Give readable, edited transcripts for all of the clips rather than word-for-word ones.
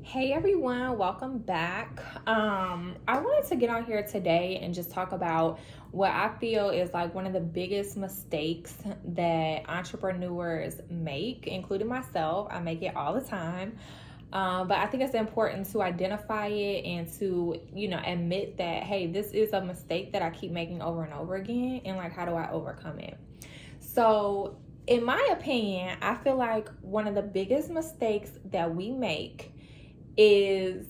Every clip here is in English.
Hey everyone, welcome back. I wanted to get on here today and just talk about what I feel is like one of the biggest mistakes that entrepreneurs make, including myself. I make it all the time. But I think it's important to identify it and to, admit that, hey, this is a mistake that I keep making over and over again. And like, how do I overcome it? So, in my opinion, I feel like one of the biggest mistakes that we make is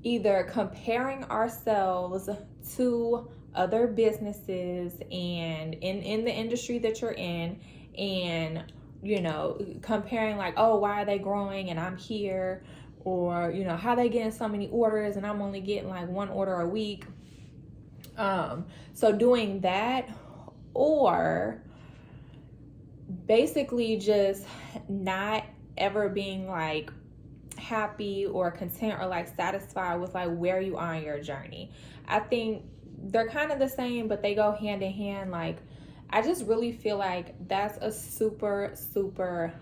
either comparing ourselves to other businesses and in the industry that you're in, and comparing like, oh, why are they growing and I'm here, or how they getting so many orders and I'm only getting like one order a week. So doing that, or basically just not ever being like happy or content or like satisfied with like where you are in your journey. I think they're kind of the same, but they go hand in hand. Like, I just really feel like that's a super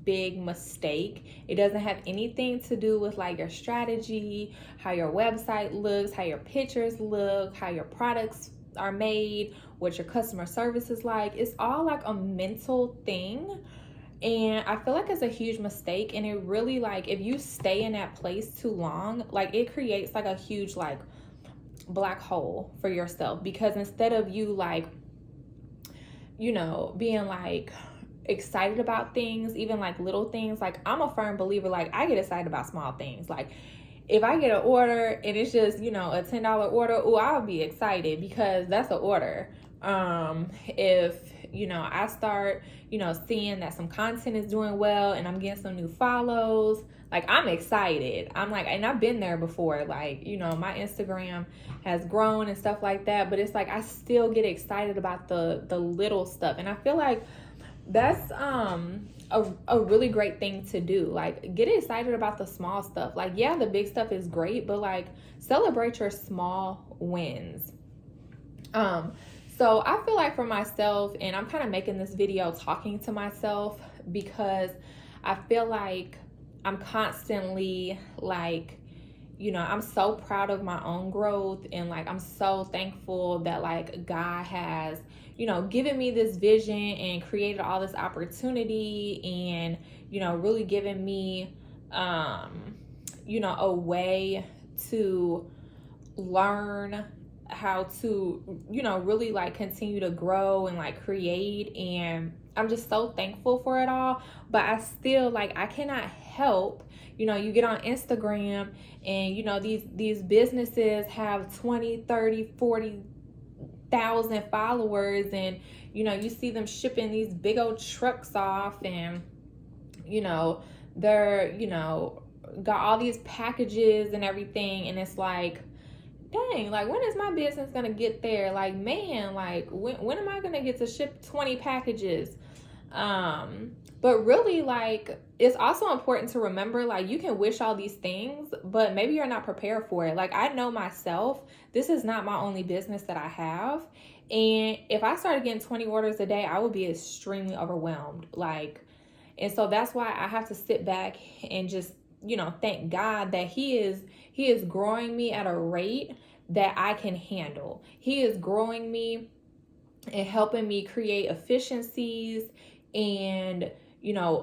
big mistake. It doesn't have anything to do with like your strategy, how your website looks, how your pictures look, how your products are made, what your customer service is like. It's all like a mental thing. And I feel like it's a huge mistake. And it really, like, if you stay in that place too long, like, it creates like a huge like black hole for yourself, because instead of you like, being like excited about things, even like little things, like I'm a firm believer, like I get excited about small things. Like if I get an order and it's just, a $10 order, oh, I'll be excited because that's an order. If I start seeing that some content is doing well and I'm getting some new follows, like I'm excited. I'm like, and I've been there before, like my Instagram has grown and stuff like that, but it's like I still get excited about the little stuff. And I feel like that's a really great thing to do. Like, get excited about the small stuff. Like, yeah, the big stuff is great, but like celebrate your small wins. So I feel like for myself, and I'm kind of making this video talking to myself, because I feel like I'm constantly like, I'm so proud of my own growth, and like I'm so thankful that like God has, given me this vision and created all this opportunity, and really given me a way to learn how to really like continue to grow and like create. And I'm just so thankful for it all. But I still, like, I cannot help, you get on Instagram and these businesses have 20, 30, 40,000 followers, and you see them shipping these big old trucks off, and they're got all these packages and everything, and it's like, dang, like when is my business gonna get there? Like, man, like when am I gonna get to ship 20 packages? But really, like, it's also important to remember, like, you can wish all these things, but maybe you're not prepared for it. Like, I know myself, this is not my only business that I have. And if I started getting 20 orders a day, I would be extremely overwhelmed. Like, and so that's why I have to sit back and just, thank God that He is growing me at a rate that I can handle. He is growing me and helping me create efficiencies and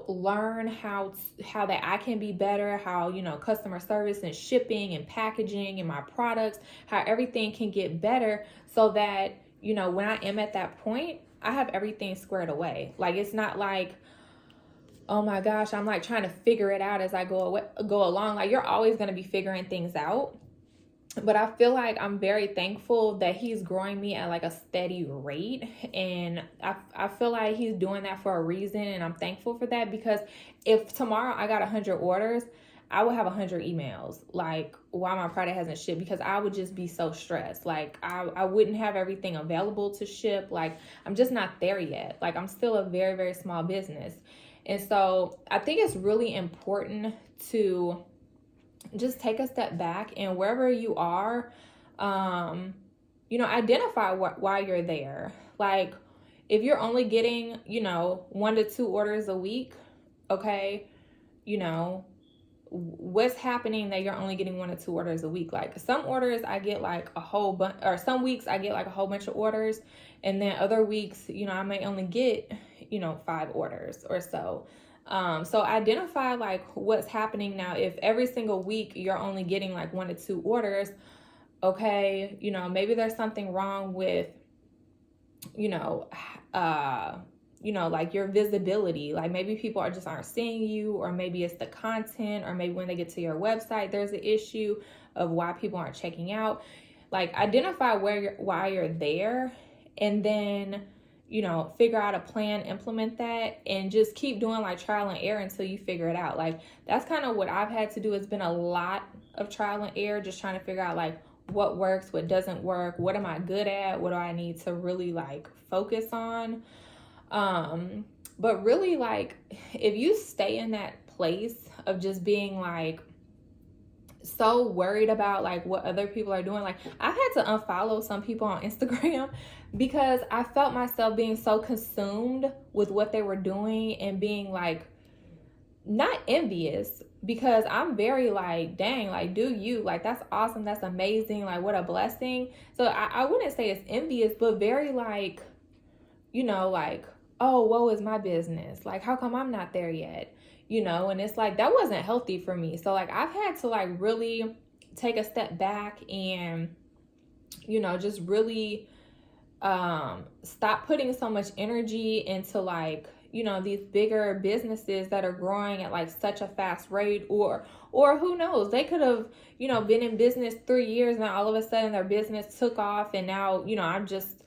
learn how that I can be better, how customer service and shipping and packaging and my products, how everything can get better, so that when I am at that point, I have everything squared away. Like, it's not like, oh my gosh, I'm like trying to figure it out as I go along. Like, you're always going to be figuring things out. But I feel like I'm very thankful that He's growing me at like a steady rate. And I feel like He's doing that for a reason. And I'm thankful for that, because if tomorrow I got 100 orders, I would have 100 emails like why my product hasn't shipped, because I would just be so stressed. Like I wouldn't have everything available to ship. Like, I'm just not there yet. Like, I'm still a very, very small business. And so I think it's really important to just take a step back, and wherever you are, identify why you're there. Like, if you're only getting, 1 to 2 orders a week, okay, what's happening that you're only getting 1 or 2 orders a week. Like some orders I get like a whole bunch, or some weeks I get like a whole bunch of orders, and then other weeks, I may only get 5 orders or so. So identify like what's happening. Now if every single week you're only getting like 1 or 2 orders, okay, maybe there's something wrong with like your visibility. Like maybe people aren't seeing you, or maybe it's the content, or maybe when they get to your website there's an issue of why people aren't checking out. Like identify why you're there, and then figure out a plan, implement that, and just keep doing like trial and error until you figure it out. Like that's kind of what I've had to do. It's been a lot of trial and error, just trying to figure out like what works, what doesn't work, what am I good at, what do I need to really like focus on. But really, like if you stay in that place of just being like so worried about like what other people are doing, like I've had to unfollow some people on Instagram because I felt myself being so consumed with what they were doing and being like not envious, because I'm very like, dang, like do you, like that's awesome, that's amazing, like what a blessing. So I wouldn't say it's envious, but very like, like, oh, woe is my business, like how come I'm not there yet, and it's like that wasn't healthy for me. So like I've had to like really take a step back and just really stop putting so much energy into like these bigger businesses that are growing at like such a fast rate, or who knows, they could have been in business 3 years and all of a sudden their business took off, and now I'm just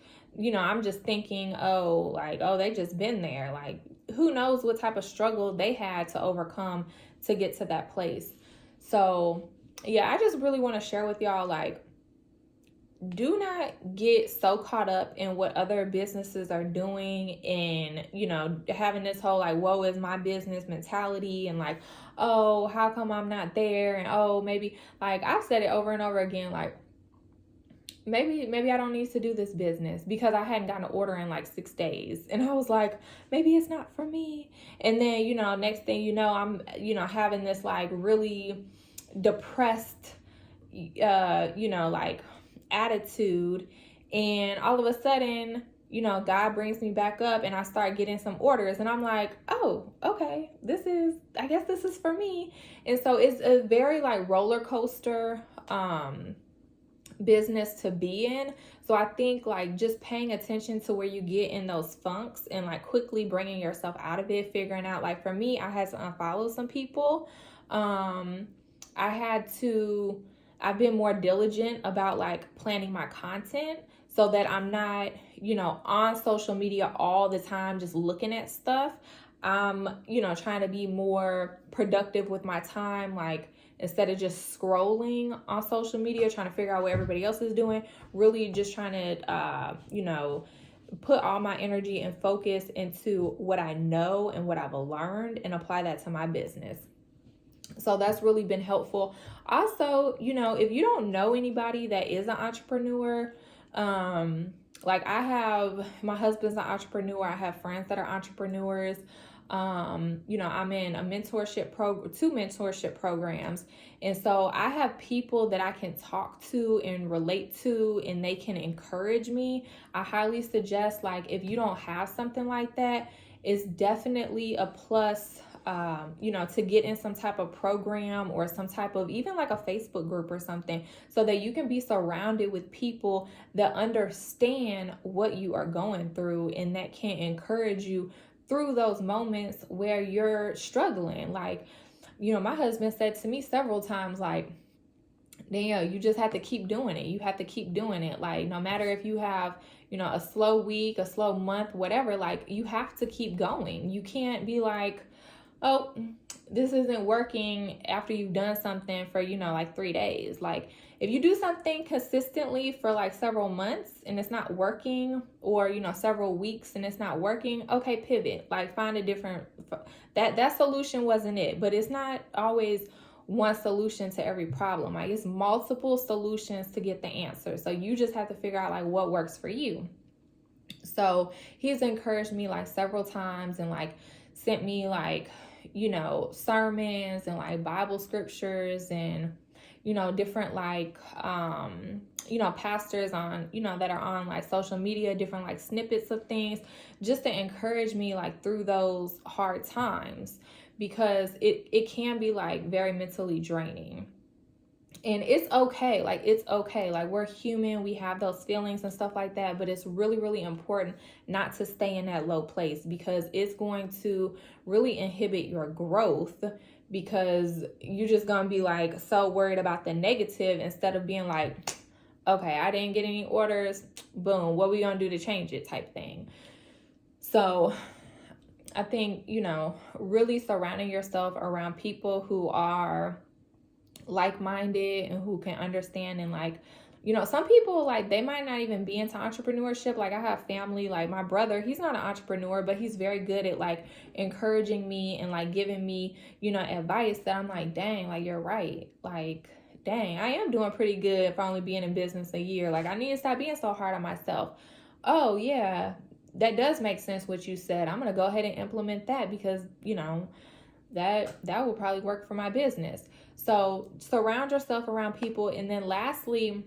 thinking, oh, they just been there. Like who knows what type of struggle they had to overcome to get to that place. So yeah, I just really want to share with y'all, like, do not get so caught up in what other businesses are doing and, having this whole like, woe is my business mentality, and like, oh, how come I'm not there? And oh, maybe, like I've said it over and over again, like, maybe I don't need to do this business because I hadn't gotten an order in like 6 days. And I was like, maybe it's not for me. And then, next thing I'm, having this like really depressed, like attitude. And all of a sudden, God brings me back up and I start getting some orders, and I'm like, oh, okay, I guess this is for me. And so it's a very like roller coaster, business to be in. So I think like just paying attention to where you get in those funks and like quickly bringing yourself out of it, figuring out, like for me, I had to unfollow some people. I've been more diligent about like planning my content so that I'm not, on social media all the time just looking at stuff. I'm, trying to be more productive with my time, like instead of just scrolling on social media, trying to figure out what everybody else is doing, really just trying to, put all my energy and focus into what I know and what I've learned and apply that to my business. So that's really been helpful. Also, if you don't know anybody that is an entrepreneur, like my husband's an entrepreneur. I have friends that are entrepreneurs. I'm in two mentorship programs. And so I have people that I can talk to and relate to, and they can encourage me. I highly suggest, like, if you don't have something like that, it's definitely a plus, to get in some type of program or some type of, even like a Facebook group or something, so that you can be surrounded with people that understand what you are going through and that can encourage you through those moments where you're struggling. Like, my husband said to me several times, like, Danielle, you just have to keep doing it. You have to keep doing it. Like, no matter if you have, a slow week, a slow month, whatever, like, you have to keep going. You can't be like, oh, this isn't working after you've done something for, like 3 days. Like, if you do something consistently for like several months and it's not working, or, several weeks and it's not working, okay, pivot, like find a different, that solution wasn't it, but it's not always one solution to every problem. Like, it's multiple solutions to get the answer. So you just have to figure out like what works for you. So he's encouraged me like several times and like sent me like, you know, sermons and like Bible scriptures and, you know, different like, you know, pastors on, you know, that are on like social media, different like snippets of things, just to encourage me like through those hard times, because it can be like very mentally draining. And it's okay, like we're human, we have those feelings and stuff like that, but it's really, really important not to stay in that low place, because it's going to really inhibit your growth, because you're just gonna be like so worried about the negative instead of being like, okay, I didn't get any orders, boom, what we gonna do to change it type thing. So I think, you know, really surrounding yourself around people who are like-minded and who can understand, and like, you know, some people like they might not even be into entrepreneurship. Like I have family, like my brother, he's not an entrepreneur, but he's very good at like encouraging me and like giving me, you know, advice that I'm like, dang, like you're right, like dang, I am doing pretty good for only being in business a year. Like I need to stop being so hard on myself. Oh yeah, that does make sense what you said. I'm gonna go ahead and implement that, because you know that will probably work for my business. So surround yourself around people. And then lastly,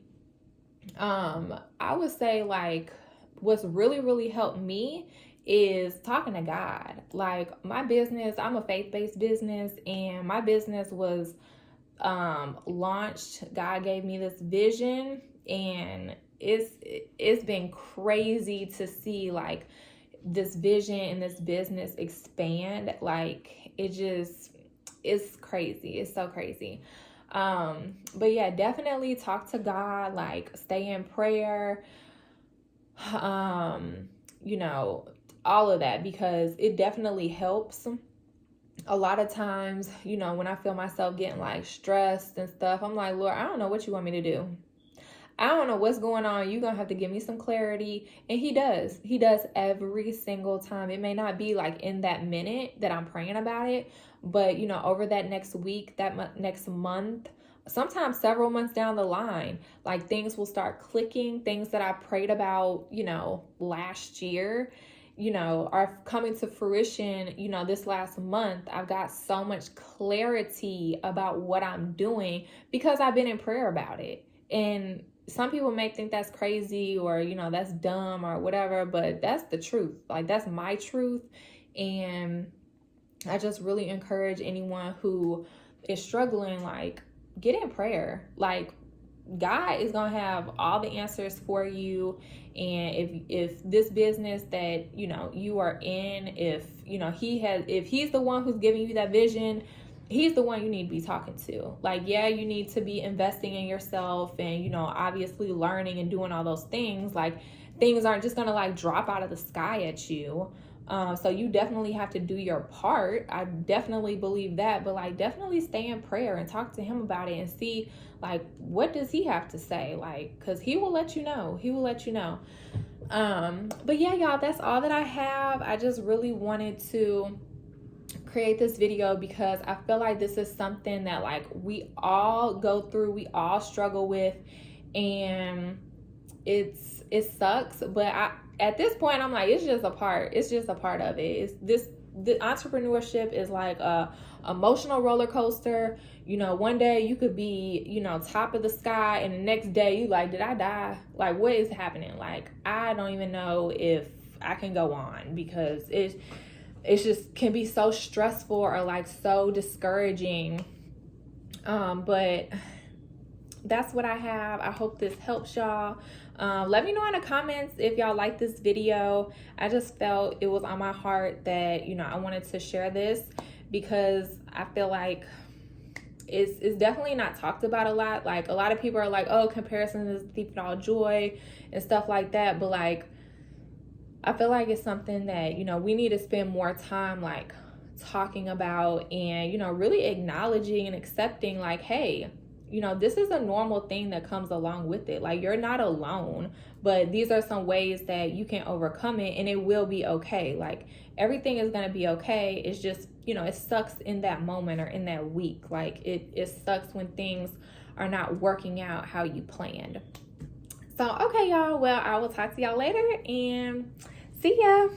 I would say like what's really, really helped me is talking to God. Like my business, I'm a faith-based business, and my business was launched. God gave me this vision, and it's been crazy to see like this vision and this business expand. Like it's crazy. It's so crazy. But yeah, definitely talk to God, like stay in prayer, you know, all of that, because it definitely helps. A lot of times, you know, when I feel myself getting like stressed and stuff, I'm like, Lord, I don't know what you want me to do. I don't know what's going on. You're going to have to give me some clarity. And he does. He does every single time. It may not be like in that minute that I'm praying about it, but, you know, over that next week, next month, sometimes several months down the line, like things will start clicking. Things that I prayed about, you know, last year, you know, are coming to fruition. You know, this last month, I've got so much clarity about what I'm doing because I've been in prayer about it. And some people may think that's crazy, or, you know, that's dumb or whatever, but that's the truth. Like, that's my truth. And I just really encourage anyone who is struggling, like, get in prayer. Like, God is going to have all the answers for you. And if this business that, you know, you are in, if, you know, if he's the one who's giving you that vision, he's the one you need to be talking to. Like, yeah, you need to be investing in yourself and, you know, obviously learning and doing all those things. Like, things aren't just going to like drop out of the sky at you. So you definitely have to do your part. I definitely believe that, but like definitely stay in prayer and talk to him about it and see like, what does he have to say? Like, cause he will let you know. He will let you know. But yeah, y'all, that's all that I have. I just really wanted to create this video because I feel like this is something that like we all go through, we all struggle with, and it sucks, but at this point I'm like, it's just a part of it. The entrepreneurship is like a emotional roller coaster. You know, one day you could be, you know, top of the sky, and the next day you like, did I die? Like, what is happening? Like, I don't even know if I can go on, because it's just can be so stressful or like so discouraging. But that's what I have. I hope this helps y'all. Let me know in the comments if y'all like this video. I just felt it was on my heart that, you know, I wanted to share this because I feel like it's definitely not talked about a lot. Like, a lot of people are like, oh, comparison is the thief of all joy and stuff like that. But like, I feel like it's something that, you know, we need to spend more time like talking about and, you know, really acknowledging and accepting like, hey, you know, this is a normal thing that comes along with it. Like, you're not alone, but these are some ways that you can overcome it, and it will be okay. Like, everything is going to be okay. It's just, you know, it sucks in that moment or in that week. Like, it sucks when things are not working out how you planned. So, okay, y'all. Well, I will talk to y'all later, and see ya.